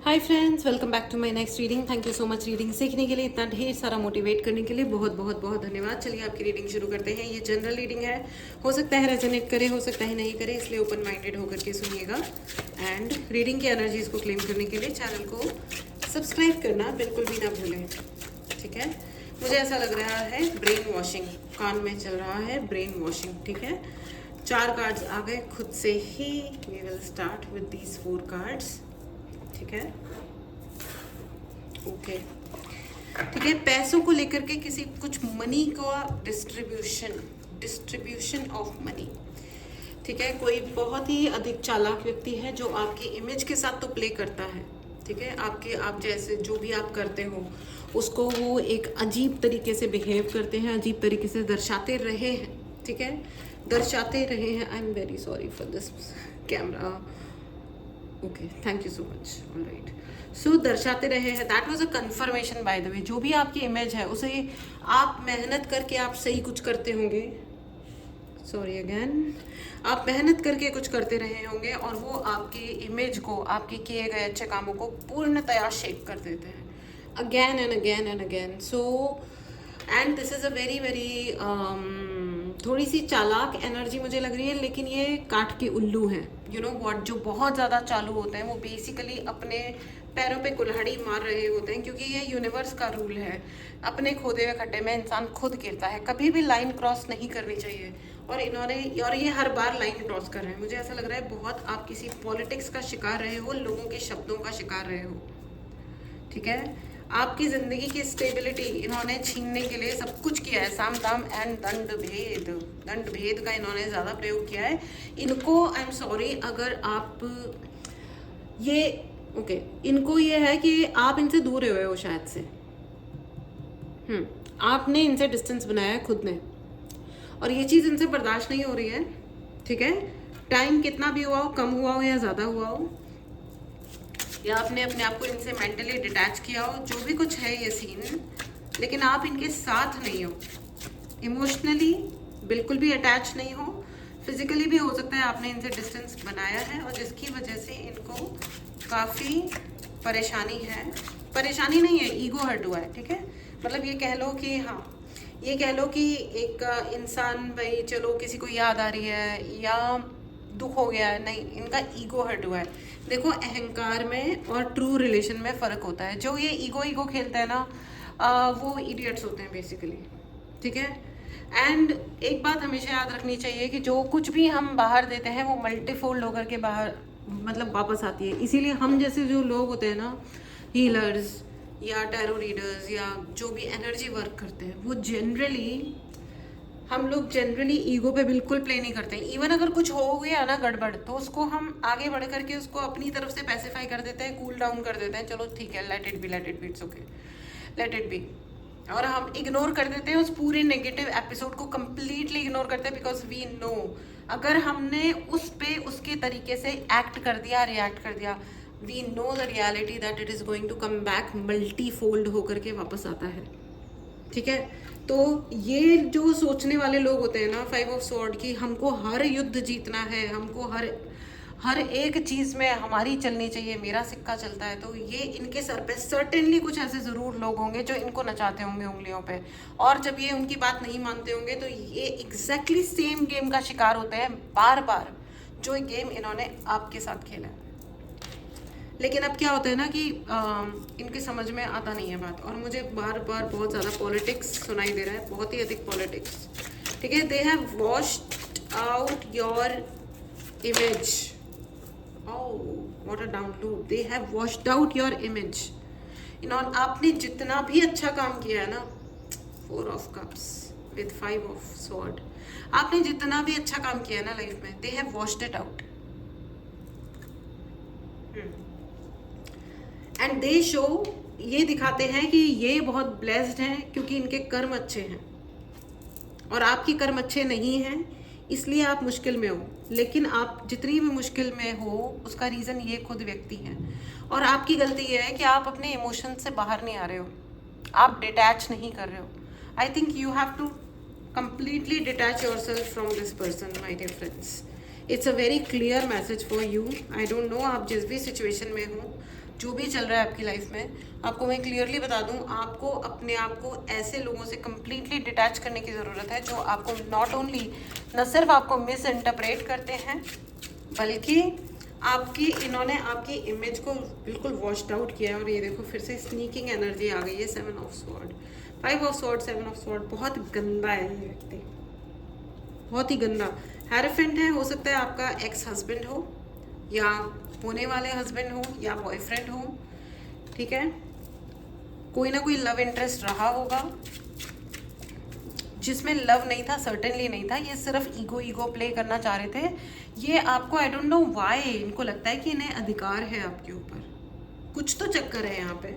Hi friends, welcome back to my next reading. Thank you so much reading सीखने के लिए, इतना ढेर सारा मोटिवेट करने के लिए बहुत बहुत बहुत धन्यवाद। चलिए आपकी रीडिंग शुरू करते हैं। ये जनरल रीडिंग है, हो सकता है रेजोनेट करे, हो सकता है नहीं करे, इसलिए ओपन माइंडेड होकर के सुनिएगा। एंड रीडिंग की एनर्जीज को क्लेम करने के लिए चैनल को सब्सक्राइब करना बिल्कुल भी ना भूलें, ठीक है। मुझे ऐसा लग रहा है ब्रेन वॉशिंग कान में चल रहा है, ब्रेन वॉशिंग, ठीक है। 4 कार्ड्स आ गए खुद से ही। We will start with these 4 cards, ठीक है। ओके, ठीक है। पैसों को लेकर के किसी कुछ मनी का डिस्ट्रीब्यूशन ऑफ मनी, ठीक है। कोई बहुत ही अधिक चालाक व्यक्ति है जो आपकी इमेज के साथ तो प्ले करता है, ठीक है। आप जैसे जो भी आप करते हो उसको वो एक अजीब तरीके से बिहेव करते हैं, अजीब तरीके से दर्शाते रहे हैं, ठीक है, दर्शाते रहे हैं। I am very sorry for this camera. Okay, thank you so much. Alright, so दर्शाते रहे हैं। That was a confirmation by the way. जो भी आपकी इमेज है उसे आप मेहनत करके आप सही कुछ करते होंगे, सॉरी अगेन, आप मेहनत करके कुछ करते रहे होंगे और वो आपकी इमेज को, आपके किए गए अच्छे कामों को पूर्णतया शेक कर देते हैं, again and again and again. So and this is a very very थोड़ी सी चालाक एनर्जी मुझे लग रही है, लेकिन ये काठ के उल्लू हैं। यू नो व्हाट, जो बहुत ज़्यादा चालू होते हैं वो बेसिकली अपने पैरों पे कुल्हाड़ी मार रहे होते हैं, क्योंकि ये यूनिवर्स का रूल है। अपने खोदे हुए खड्डे में इंसान खुद गिरता है, कभी भी लाइन क्रॉस नहीं करनी चाहिए। और ये हर बार लाइन क्रॉस कर रहे हैं। मुझे ऐसा लग रहा है बहुत आप किसी पॉलिटिक्स का शिकार रहे हो, लोगों के शब्दों का शिकार रहे हो, ठीक है। आपकी जिंदगी की स्टेबिलिटी इन्होंने छीनने के लिए सब कुछ किया है। साम दाम एंड दंड भेद का इन्होंने ज़्यादा प्रयोग किया है। इनको आई एम सॉरी अगर आप ये ओके, इनको ये है कि आप इनसे दूर हुए हो शायद से। आपने इनसे डिस्टेंस बनाया है खुद ने, और ये चीज़ इनसे बर्दाश्त नहीं हो रही है, ठीक है। टाइम कितना भी हुआ हो, कम हुआ हो या ज़्यादा हुआ हो, या आपने अपने आप को इनसे मेंटली डिटैच किया हो, जो भी कुछ है ये सीन, लेकिन आप इनके साथ नहीं हो। इमोशनली बिल्कुल भी अटैच नहीं हो, फिजिकली भी हो सकता है आपने इनसे डिस्टेंस बनाया है, और जिसकी वजह से इनको काफ़ी परेशानी है। परेशानी नहीं है, ईगो हर्ट हुआ है, ठीक है। मतलब ये कह लो कि हाँ, ये कह लो कि एक इंसान, भाई चलो किसी को याद आ रही है या दुख हो गया है, नहीं, इनका ईगो हर्ट हुआ है। देखो, अहंकार में और ट्रू रिलेशन में फ़र्क होता है। जो ये ईगो खेलते हैं ना, वो इडियट्स होते हैं बेसिकली, ठीक है। एंड एक बात हमेशा याद रखनी चाहिए कि जो कुछ भी हम बाहर देते हैं वो मल्टीफोल्ड होकर के बाहर मतलब वापस आती है। इसीलिए हम जैसे जो लोग होते हैं ना, हीलर्स या टैरो रीडर्स या जो भी एनर्जी वर्क करते हैं, वो हम लोग जनरली ईगो पे बिल्कुल प्ले नहीं करते हैं। इवन अगर कुछ हो गया ना गड़बड़, तो उसको हम आगे बढ़ करके उसको अपनी तरफ से पैसिफाई कर देते हैं, कूल डाउन कर देते हैं, चलो ठीक है, let it be, it's okay, let it be. और हम इग्नोर कर देते हैं उस पूरे नेगेटिव एपिसोड को, कंप्लीटली इग्नोर करते हैं, बिकॉज वी नो अगर हमने उस पे उसके तरीके से एक्ट कर दिया, रिएक्ट कर दिया, we know the reality that it is going to come back multi fold होकर के वापस आता है, ठीक है। तो ये जो सोचने वाले लोग होते हैं ना, 5 ऑफ स्वॉर्ड की, हमको हर युद्ध जीतना है, हमको हर एक चीज़ में हमारी चलनी चाहिए, मेरा सिक्का चलता है, तो ये इनके सर पे सर्टेनली कुछ ऐसे ज़रूर लोग होंगे जो इनको नचाते होंगे उंगलियों पे, और जब ये उनकी बात नहीं मानते होंगे तो ये एग्जैक्टली सेम गेम का शिकार होते हैं बार बार, जो गेम इन्होंने आपके साथ खेला है। लेकिन अब क्या होता है ना कि इनके समझ में आता नहीं है बात, और मुझे बार बार बहुत ज़्यादा पॉलिटिक्स सुनाई दे रहा है, बहुत ही अधिक पॉलिटिक्स, ठीक है। They have washed out your image, what a download, they have washed out your image. इन्होंने, आपने जितना भी अच्छा काम किया है ना, 4 of cups with 5 of sword, आपने जितना भी अच्छा काम किया है ना लाइफ में, they have washed it out and they show, ये दिखाते हैं कि ये बहुत ब्लेस्ड हैं क्योंकि इनके कर्म अच्छे हैं, और आपके कर्म अच्छे नहीं हैं, इसलिए आप मुश्किल में हो। लेकिन आप जितनी भी मुश्किल में हो उसका रीज़न ये खुद व्यक्ति है, और आपकी गलती ये है कि आप अपने इमोशन से बाहर नहीं आ रहे हो, आप डिटैच नहीं कर रहे हो। I think you have to completely detach yourself from this person, my dear friends. It's a very clear message for you. I don't know आप जिस भी सिचुएशन में हो, जो भी चल रहा है आपकी लाइफ में, आपको मैं क्लियरली बता दूं, आपको अपने आप को ऐसे लोगों से कम्प्लीटली डिटैच करने की ज़रूरत है जो आपको नॉट ओनली, न सिर्फ आपको मिस इंटरप्रेट करते हैं, बल्कि इन्होंने आपकी इमेज को बिल्कुल वॉश्ड आउट किया है। और ये देखो फिर से स्नीकिंग एनर्जी आ गई है। 7 of sword, 5 of sword, 7 of sword. बहुत गंदा है ये व्यक्ति, बहुत ही गंदा। हैरेफेंट है, हो सकता है आपका एक्स हस्बैंड हो या होने वाले हस्बैंड हो या बॉयफ्रेंड हो, ठीक है। कोई ना कोई लव इंटरेस्ट रहा होगा जिसमें लव नहीं था, सर्टेनली नहीं था, ये सिर्फ ईगो प्ले करना चाह रहे थे। ये आपको, आई डोंट नो व्हाई, इनको लगता है कि इन्हें अधिकार है आपके ऊपर, कुछ तो चक्कर है यहाँ पे।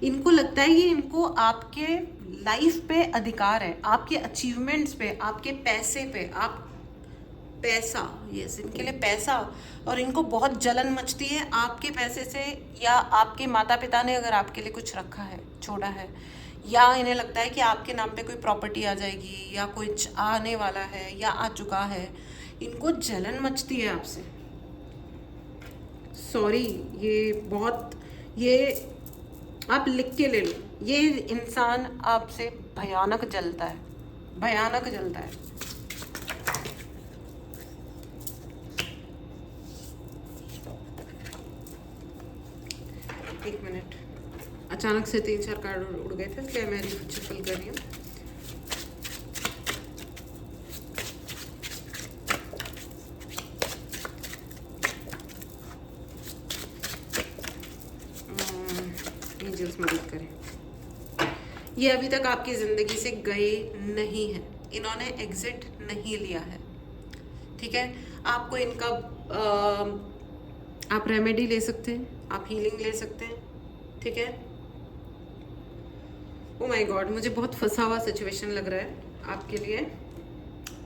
इनको लगता है कि इनको आपके लाइफ पे अधिकार है, आपके अचीवमेंट्स पे, आपके पैसे पे, आप पैसा, यस, इनके लिए पैसा। और इनको बहुत जलन मचती है आपके पैसे से, या आपके माता पिता ने अगर आपके लिए कुछ रखा है, छोड़ा है, या इन्हें लगता है कि आपके नाम पे कोई प्रॉपर्टी आ जाएगी या कुछ आने वाला है या आ चुका है, इनको जलन मचती है आपसे। सॉरी, ये आप लिख के ले लो, ये इंसान आपसे भयानक जलता है, भयानक जलता है। एक मिनट, अचानक से 3-4 कार्ड उड़ गए थे, इसलिए मैं रिशफल कर रही हूँ। एंजल्स मदद करें। ये अभी तक आपकी ज़िंदगी से गए नहीं हैं, इन्होंने एग्जिट नहीं लिया है, ठीक है। आपको इनका आप रेमेडी ले सकते हैं, आप हीलिंग ले सकते हैं, ठीक है। ओ माय गॉड, मुझे बहुत फंसा हुआ सिचुएशन लग रहा है आपके लिए।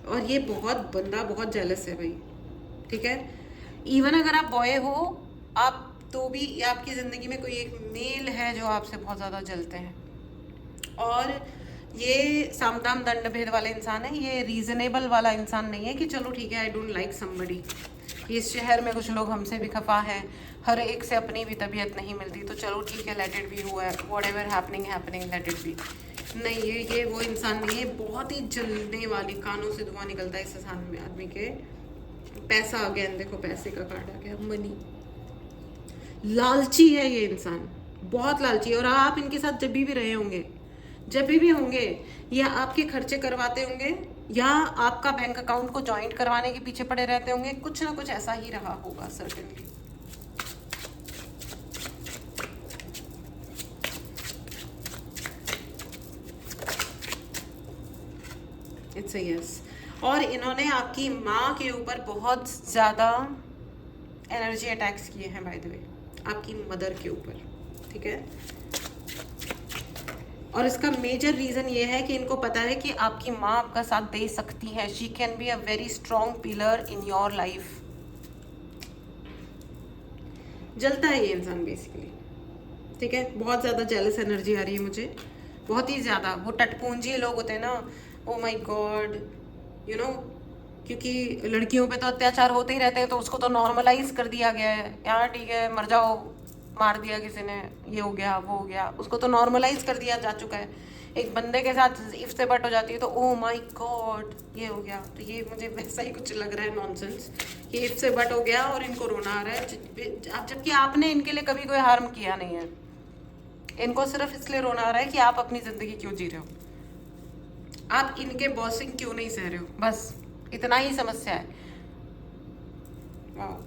और ये बंदा बहुत जेलस है भाई, ठीक है। इवन अगर आप बॉय हो, आप तो भी आपकी ज़िंदगी में कोई एक मेल है जो आपसे बहुत ज़्यादा जलते हैं। और ये सामदाम दंड भेद वाले इंसान है, ये रीजनेबल वाला इंसान नहीं है कि चलो ठीक है, आई डोंट लाइक समबडी। इस शहर में कुछ लोग हमसे भी खफा हैं, हर एक से अपनी भी तबीयत नहीं मिलती, तो चलो ठीक है, लेट इट बी, हुआ है, what ever happening let it be. नहीं, ये वो इंसान नहीं है, बहुत ही जलने वाली, कानों से धुआं निकलता है इस इंसान में, आदमी के। पैसा अगेन देखो, पैसे का कार्ड आ गया, मनी। लालची है ये इंसान, बहुत लालची है। और आप इनके साथ जब भी रहे होंगे, जब भी होंगे, या आपके खर्चे करवाते होंगे, या आपका बैंक अकाउंट को ज्वाइंट करवाने के पीछे पड़े रहते होंगे, कुछ ना कुछ ऐसा ही रहा होगा सर्टेनली। It's a yes. और इन्होंने आपकी माँ के ऊपर बहुत ज़्यादा एनर्जी अटैक्स किए हैं, बाय द वे, आपकी मदर के ऊपर, ठीक है। और इसका मेजर रीज़न ये है कि इनको पता है कि आपकी माँ आपका साथ दे सकती है, she can be a very strong pillar in your life. जलता है ये इंसान बेसिकली, ठीक है। बहुत ज़्यादा जेलस एनर्जी आ रही है मुझे, बहुत ही ज़्यादा। वो टटपूंजी लोग होते हैं ना, oh my God, you know, क्योंकि लड़कियों पे तो अत्याचार होते ही रहते हैं, तो उसको तो नॉर्मलाइज कर दिया गया है, यार ठीक है, मर जाओ, मार दिया किसी ने, ये हो गया, वो हो गया, उसको तो नॉर्मलाइज कर दिया जा चुका है। एक बंदे के साथ इफ से बट हो जाती है तो ओ माय गॉड ये हो गया। तो ये मुझे वैसा ही कुछ लग रहा है, नॉनसेंस, कि इफ से बट हो गया और इनको रोना आ रहा है, जबकि आपने इनके लिए कभी कोई हार्म किया नहीं है। इनको सिर्फ इसलिए रोना आ रहा है कि आप अपनी ज़िंदगी क्यों जी रहे हो, आप इनके बॉसिंग क्यों नहीं सह रहे हो, बस इतना ही समस्या है। वाह,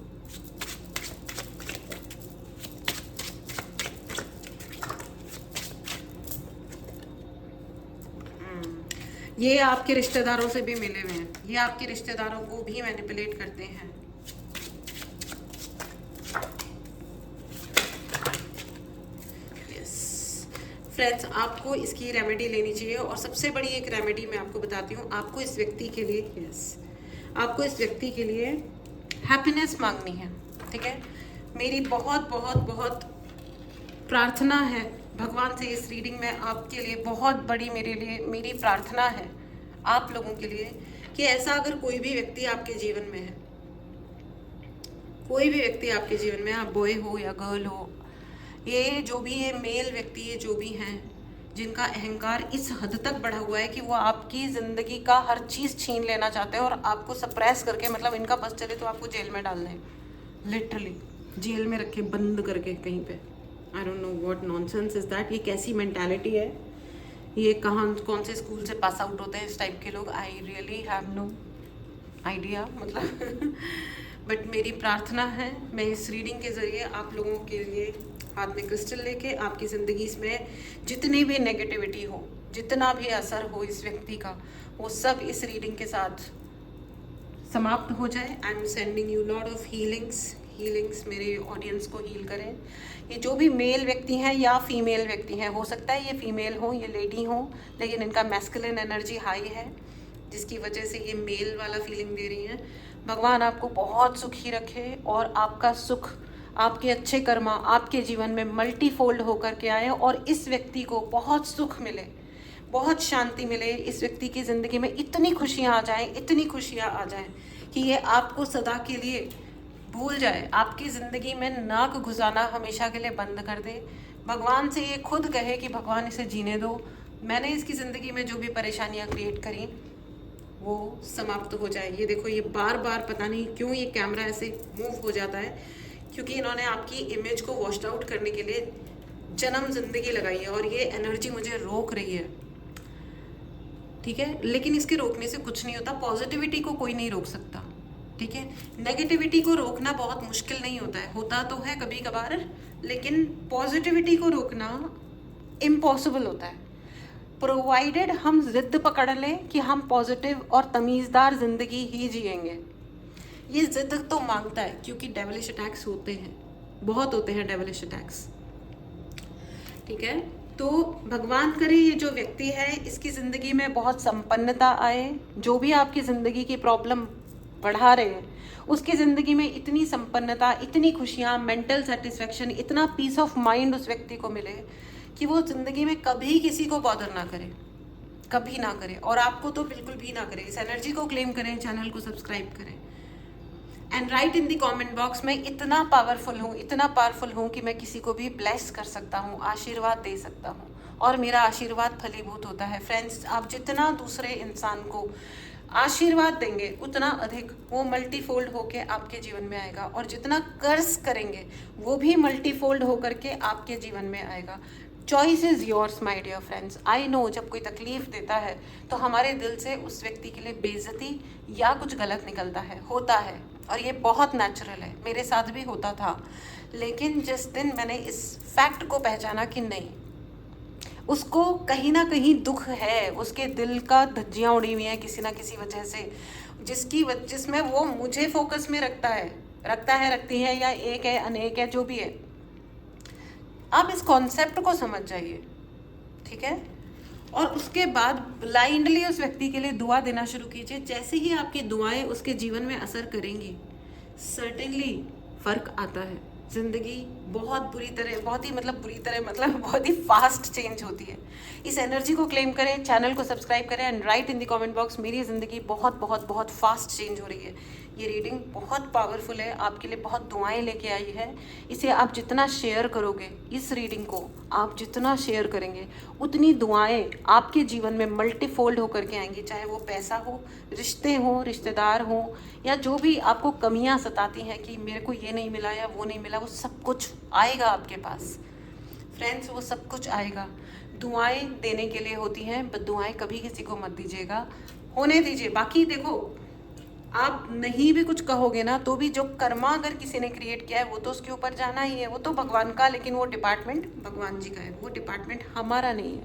ये आपके रिश्तेदारों से भी मिले हुए हैं, ये आपके रिश्तेदारों को भी मैनिपुलेट करते हैं। यस फ्रेंड्स, आपको इसकी रेमेडी लेनी चाहिए। और सबसे बड़ी एक रेमेडी मैं आपको बताती हूँ, आपको इस व्यक्ति के लिए, आपको इस व्यक्ति के लिए हैप्पीनेस मांगनी है, ठीक है। मेरी बहुत बहुत बहुत प्रार्थना है भगवान से, इस रीडिंग में आपके लिए बहुत बड़ी मेरी प्रार्थना है आप लोगों के लिए, कि ऐसा अगर कोई भी व्यक्ति आपके जीवन में है, कोई भी व्यक्ति आपके जीवन में, आप बॉय हो या गर्ल हो, ये जो भी है मेल व्यक्ति, ये जो भी हैं जिनका अहंकार इस हद तक बढ़ा हुआ है कि वो आपकी ज़िंदगी का हर चीज़ छीन लेना चाहते हैं और आपको सप्रेस करके, मतलब इनका बस चले तो आपको जेल में डाल दें, लिटरली जेल में रखे बंद करके कहीं पे। आई don't know what nonsense is that. ये कैसी मेंटालिटी है, ये कहाँ कौन से स्कूल से पास आउट होते हैं इस टाइप के लोग, I really have no idea, मतलब बट मेरी प्रार्थना है, मैं इस रीडिंग के ज़रिए आप लोगों के लिए हाथ में क्रिस्टल लेके आपकी ज़िंदगी में जितनी भी नेगेटिविटी हो, जितना भी असर हो इस व्यक्ति का, वो सब इस रीडिंग के साथ समाप्त हो जाए। I am sending you lot of healings मेरे ऑडियंस को हील करें। ये जो भी मेल व्यक्ति हैं या फीमेल व्यक्ति हैं, हो सकता है ये फीमेल हो, ये लेडी हो, लेकिन इनका मैस्कुलिन एनर्जी हाई है जिसकी वजह से ये मेल वाला फीलिंग दे रही हैं। भगवान आपको बहुत सुखी रखे और आपका सुख, आपके अच्छे कर्मा आपके जीवन में मल्टीफोल्ड होकर के आए और इस व्यक्ति को बहुत सुख मिले, बहुत शांति मिले, इस व्यक्ति की ज़िंदगी में इतनी खुशियाँ आ जाएं, इतनी खुशियाँ आ जाएं कि ये आपको सदा के लिए भूल जाए, आपकी ज़िंदगी में नाक घुसाना हमेशा के लिए बंद कर दे। भगवान से ये खुद कहे कि भगवान इसे जीने दो, मैंने इसकी ज़िंदगी में जो भी परेशानियाँ क्रिएट करी वो समाप्त हो जाए। ये देखो, ये बार बार पता नहीं क्यों ये कैमरा ऐसे मूव हो जाता है, क्योंकि इन्होंने आपकी इमेज को वॉश आउट करने के लिए जन्म जिंदगी लगाई है और ये एनर्जी मुझे रोक रही है, ठीक है। लेकिन इसके रोकने से कुछ नहीं होता, पॉजिटिविटी को कोई नहीं रोक सकता, ठीक है। नेगेटिविटी को रोकना बहुत मुश्किल नहीं होता है, होता तो है कभी कभार, लेकिन पॉजिटिविटी को रोकना इम्पॉसिबल होता है, प्रोवाइडेड हम जिद पकड़ लें कि हम पॉजिटिव और तमीज़दार ज़िंदगी ही जिएंगे। ये जिद तो मांगता है, क्योंकि डेविलिश अटैक्स होते हैं, बहुत होते हैं डेविलिश अटैक्स, ठीक है। तो भगवान करे ये जो व्यक्ति है इसकी ज़िंदगी में बहुत संपन्नता आए, जो भी आपकी ज़िंदगी की प्रॉब्लम बढ़ा रहे हैं उसकी ज़िंदगी में इतनी संपन्नता, इतनी खुशियाँ, मेंटल सेटिस्फेक्शन, इतना पीस ऑफ माइंड उस व्यक्ति को मिले कि वो ज़िंदगी में कभी किसी को बॉदर ना करे, कभी ना करे, और आपको तो बिल्कुल भी ना करे। इस एनर्जी को क्लेम करें, चैनल को सब्सक्राइब करें and right in the comment box में इतना पावरफुल हूँ, इतना पावरफुल हूँ कि मैं किसी को भी ब्लेस कर सकता हूँ, आशीर्वाद दे सकता हूँ और मेरा आशीर्वाद फलीभूत होता है। फ्रेंड्स, आप जितना दूसरे इंसान को आशीर्वाद देंगे उतना अधिक वो मल्टीफोल्ड होके आपके जीवन में आएगा, और जितना कर्ज करेंगे वो भी मल्टीफोल्ड होकर के आपके जीवन में आएगा। Choice is yours my dear friends. I know जब कोई तकलीफ़ देता है तो हमारे दिल से उस व्यक्ति के लिए बेइज्जती या कुछ गलत निकलता है, होता है, और ये बहुत नेचुरल है, मेरे साथ भी होता था। लेकिन जिस दिन मैंने इस फैक्ट को पहचाना कि नहीं, उसको कहीं ना कहीं दुख है, उसके दिल का धज्जियाँ उड़ी हुई हैं किसी ना किसी वजह से, जिसमें वो मुझे फोकस में रखती है, या एक है, अनेक है, जो भी है। आप इस कॉन्सेप्ट को समझ जाइए, ठीक है। और उसके बाद ब्लाइंडली उस व्यक्ति के लिए दुआ देना शुरू कीजिए। जैसे ही आपकी दुआएं उसके जीवन में असर करेंगी, सर्टेनली फ़र्क आता है। ज़िंदगी बहुत ही फास्ट चेंज होती है। इस एनर्जी को क्लेम करें, चैनल को सब्सक्राइब करें and right in the comment box, मेरी ज़िंदगी बहुत बहुत बहुत फास्ट चेंज हो रही है। ये रीडिंग बहुत पावरफुल है, आपके लिए बहुत दुआएं लेके आई है। इसे आप जितना शेयर करोगे, इस रीडिंग को आप जितना शेयर करेंगे उतनी दुआएं आपके जीवन में मल्टीफोल्ड होकर के आएंगी, चाहे वो पैसा हो, रिश्ते हो, रिश्तेदार हो, या जो भी आपको कमियां सताती हैं कि मेरे को ये नहीं मिला या वो नहीं मिला, वो सब कुछ आएगा आपके पास। फ्रेंड्स, वो सब कुछ आएगा। दुआएं देने के लिए होती हैं, बट दुआएं कभी किसी को मत दीजिएगा, होने दीजिए। बाकी देखो, आप नहीं भी कुछ कहोगे ना तो भी जो कर्मा अगर किसी ने क्रिएट किया है वो तो उसके ऊपर जाना ही है, वो तो भगवान का, लेकिन वो डिपार्टमेंट भगवान जी का है, वो डिपार्टमेंट हमारा नहीं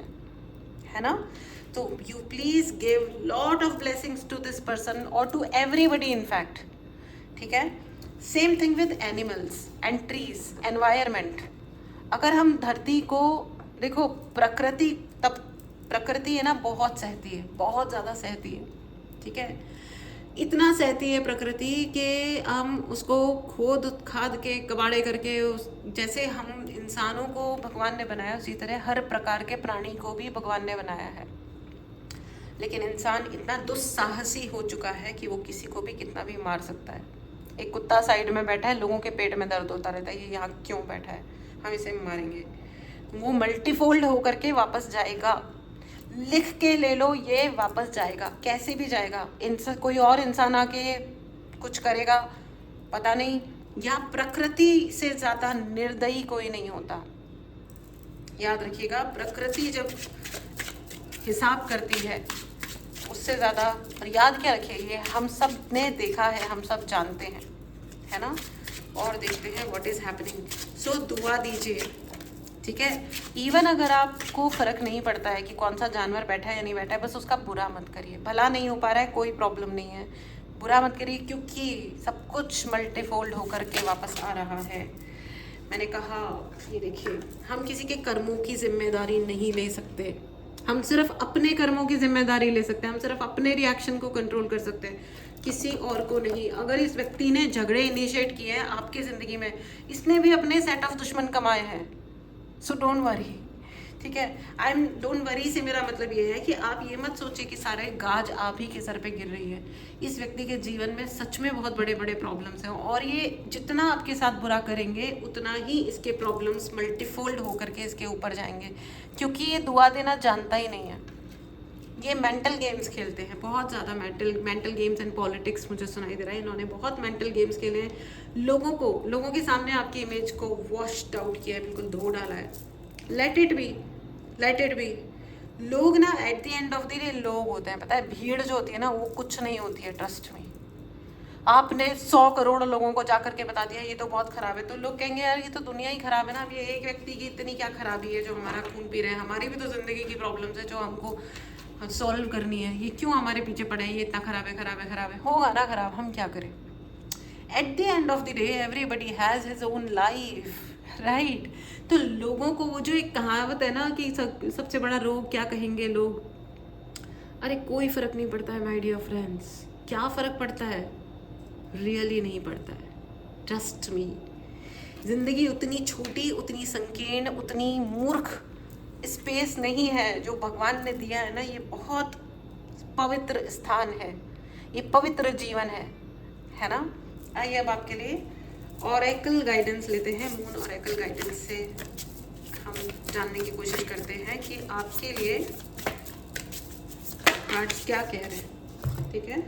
है ना। तो you please give lot of blessings to this person और टू एवरीबडी इन फैक्ट, ठीक है। Same thing with animals and trees, environment. अगर हम धरती को देखो, प्रकृति है ना, बहुत सहती है, बहुत ज़्यादा सहती है, ठीक है। इतना सहती है प्रकृति कि हम उसको खोद खाद के कबाड़े करके, जैसे हम इंसानों को भगवान ने बनाया उसी तरह हर प्रकार के प्राणी को भी भगवान ने बनाया है। लेकिन इंसान इतना दुस्साहसी हो चुका है कि वो किसी को भी कितना भी मार सकता है, एक कुत्ता साइड में बैठा है, लोगों के पेट में दर्द होता रहता है, ये यहाँ क्यों बैठा है, हम इसे मारेंगे। वो मल्टीफोल्ड होकर के वापस जाएगा, लिख के ले लो, ये वापस जाएगा, कैसे भी जाएगा। इंसान, कोई और इंसान आके कुछ करेगा पता नहीं, या प्रकृति से ज़्यादा निर्दयी कोई नहीं होता। याद रखिएगा, प्रकृति जब हिसाब करती है उससे ज़्यादा, और याद क्या रखिए, ये हम सब ने देखा है, हम सब जानते हैं, है ना। और देखते हैं व्हाट इज़ हैपनिंग। सो दुआ दीजिए, ठीक है। इवन अगर आपको फ़र्क नहीं पड़ता है कि कौन सा जानवर बैठा है या नहीं बैठा है, बस उसका बुरा मत करिए। भला नहीं हो पा रहा है, कोई प्रॉब्लम नहीं है, बुरा मत करिए, क्योंकि सब कुछ मल्टीफोल्ड होकर के वापस आ रहा है। मैंने कहा, ये देखिए, हम किसी के कर्मों की जिम्मेदारी नहीं ले सकते, हम सिर्फ अपने कर्मों की जिम्मेदारी ले सकते हैं, हम सिर्फ अपने रिएक्शन को कंट्रोल कर सकते हैं, किसी और को नहीं। अगर इस व्यक्ति ने झगड़े इनिशिएट किए हैं आपकी ज़िंदगी में, इसने भी अपने सेट ऑफ दुश्मन कमाए हैं। सो डोंट वरी, ठीक है। डोंट वरी से मेरा मतलब ये है कि आप ये मत सोचिए कि सारे गाज आप ही के सर पे गिर रही है। इस व्यक्ति के जीवन में सच में बहुत बड़े बड़े प्रॉब्लम्स हैं, और ये जितना आपके साथ बुरा करेंगे उतना ही इसके प्रॉब्लम्स मल्टीफोल्ड होकर के इसके ऊपर जाएंगे, क्योंकि ये दुआ देना जानता ही नहीं है। ये मेंटल गेम्स खेलते हैं, बहुत ज़्यादा मेंटल गेम्स एंड पॉलिटिक्स मुझे सुनाई दे रहा है। इन्होंने बहुत मेंटल गेम्स खेले हैं, लोगों के सामने आपकी इमेज को वॉश्ड आउट किया है, बिल्कुल धो डाला है। Let it be. लोग ना at the end of the day लोग होते हैं, पता है, भीड़ जो होती है ना वो कुछ नहीं होती है, ट्रस्ट में। आपने 100 करोड़ लोगों को जाकर के बता दिया ये तो बहुत ख़राब है, तो लोग कहेंगे यार ये तो दुनिया ही ख़राब है ना, अब ये एक व्यक्ति की इतनी क्या खराबी है जो हमारा खून पी रहे हैं, हमारी भी तो ज़िंदगी की प्रॉब्लम्स है जो हमको सॉल्व करनी है, ये क्यों हमारे पीछे पड़े हैं, ये इतना खराब है। होगा ना खराब, हम क्या करें। At the end of the day everybody has his own life, right. तो लोगों को वो जो एक कहावत है ना कि सबसे बड़ा रोग क्या कहेंगे लोग, अरे कोई फ़र्क नहीं पड़ता है माय डियर फ्रेंड्स। क्या फ़र्क पड़ता है, रियली नहीं पड़ता है, ट्रस्ट मी। ज़िंदगी उतनी छोटी, उतनी संकीर्ण, उतनी मूर्ख स्पेस नहीं है जो भगवान ने दिया है ना। ये बहुत पवित्र स्थान है, ये पवित्र जीवन है ना। आइए अब आपके लिए ऑरेकल गाइडेंस लेते हैं। मून ऑरेकल गाइडेंस से हम जानने की कोशिश करते हैं कि आपके लिए कार्ड्स क्या कह रहे हैं, ठीक है।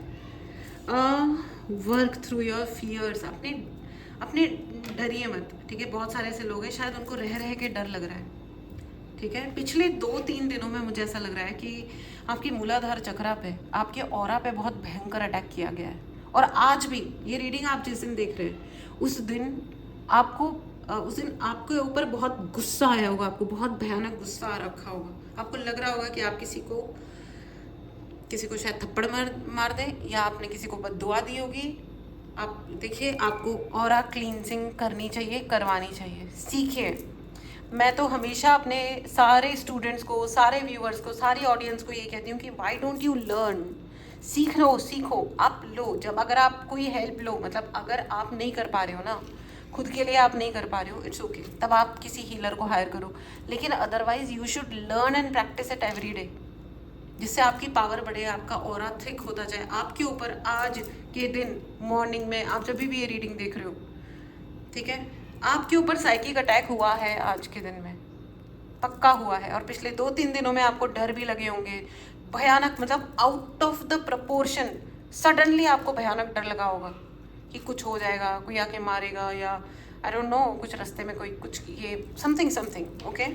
वर्क थ्रू योर फियर्स, अपने डरिए मत, ठीक है। बहुत सारे ऐसे लोग हैं शायद उनको रह के डर लग रहा है, ठीक है। पिछले 2-3 दिनों में मुझे ऐसा लग रहा है कि आपकी मूलाधार चक्रा पे, आपके ऑरा पे बहुत भयंकर अटैक किया गया है। और आज भी ये रीडिंग आप जिस दिन देख रहे हैं उस दिन आपके ऊपर बहुत गुस्सा आया होगा, आपको बहुत भयानक गुस्सा आ रखा होगा। आपको लग रहा होगा कि आप किसी को शायद थप्पड़ मार दें, या आपने किसी को बद्दुआ दी होगी। आप देखिए, आपको ऑरा क्लींजिंग करनी चाहिए, करवानी चाहिए, सीखिए। मैं तो हमेशा अपने सारे स्टूडेंट्स को, सारे व्यूअर्स को, सारी ऑडियंस को ये कहती हूँ कि वाई डोंट यू लर्न, सीखो आप लो। जब अगर आप कोई हेल्प लो, मतलब अगर आप नहीं कर पा रहे हो ना, खुद के लिए आप नहीं कर पा रहे हो, इट्स ओके, तब आप किसी हीलर को हायर करो। लेकिन otherwise you should learn and practice it every day, जिससे आपकी पावर बढ़े, आपका ऑरा थिक होता जाए आपके ऊपर। आज के दिन मॉर्निंग में आप जब भी ये रीडिंग देख रहे हो, ठीक है, आपके ऊपर साइकिक अटैक हुआ है आज के दिन में, पक्का हुआ है। और पिछले 2-3 दिनों में आपको डर भी लगे होंगे, भयानक, मतलब out of the proportion suddenly आपको भयानक डर लगा होगा कि कुछ हो जाएगा, कोई आके मारेगा, या आई डोंट नो, कुछ रास्ते में कोई कुछ, ये समथिंग, ओके,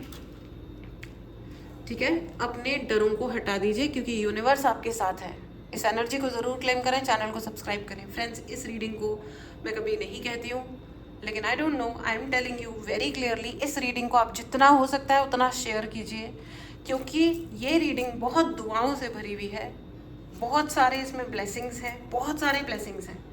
ठीक है। अपने डरों को हटा दीजिए क्योंकि यूनिवर्स आपके साथ है। इस एनर्जी को ज़रूर क्लेम करें, चैनल को सब्सक्राइब करें। फ्रेंड्स, इस रीडिंग को मैं कभी नहीं कहती हूँ, लेकिन आई don't no, I am telling you very clearly, इस रीडिंग को आप जितना हो सकता है उतना शेयर कीजिए, क्योंकि ये रीडिंग बहुत दुआओं से भरी हुई है, बहुत सारे इसमें ब्लेसिंग्स हैं, बहुत सारे ब्लेसिंग्स हैं।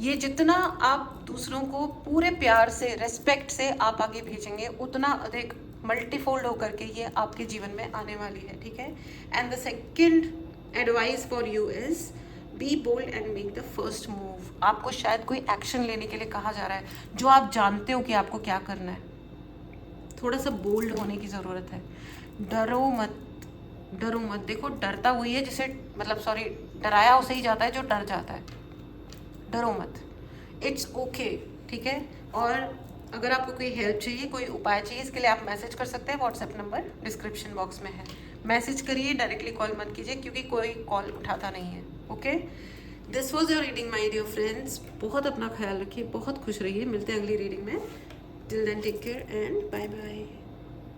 ये जितना आप दूसरों को पूरे प्यार से, रेस्पेक्ट से आप आगे भेजेंगे, उतना अधिक मल्टीफोल्ड होकर के ये आपके जीवन में आने वाली है, ठीक है। And the second advice for you is be bold and make the first move. आपको शायद कोई एक्शन लेने के लिए कहा जा रहा है जो आप जानते हो कि आपको क्या करना है। थोड़ा सा बोल्ड होने की ज़रूरत है। डरो मत। देखो, डरता वही है जिसे, मतलब सॉरी, डराया उसे ही जाता है जो डर जाता है। डरो मत। इट्स ओके, ठीक है। और अगर आपको कोई हेल्प चाहिए, कोई उपाय चाहिए, इसके लिए आप मैसेज कर सकते हैं। व्हाट्सएप नंबर डिस्क्रिप्शन बॉक्स में है, मैसेज करिए, डायरेक्टली कॉल मत कीजिए क्योंकि कोई कॉल उठाता नहीं है। Okay, this was your reading my dear friends. बहुत अपना ख्याल रखिए, बहुत खुश रहिए, मिलते हैं अगली रीडिंग में। Till then take care and bye bye.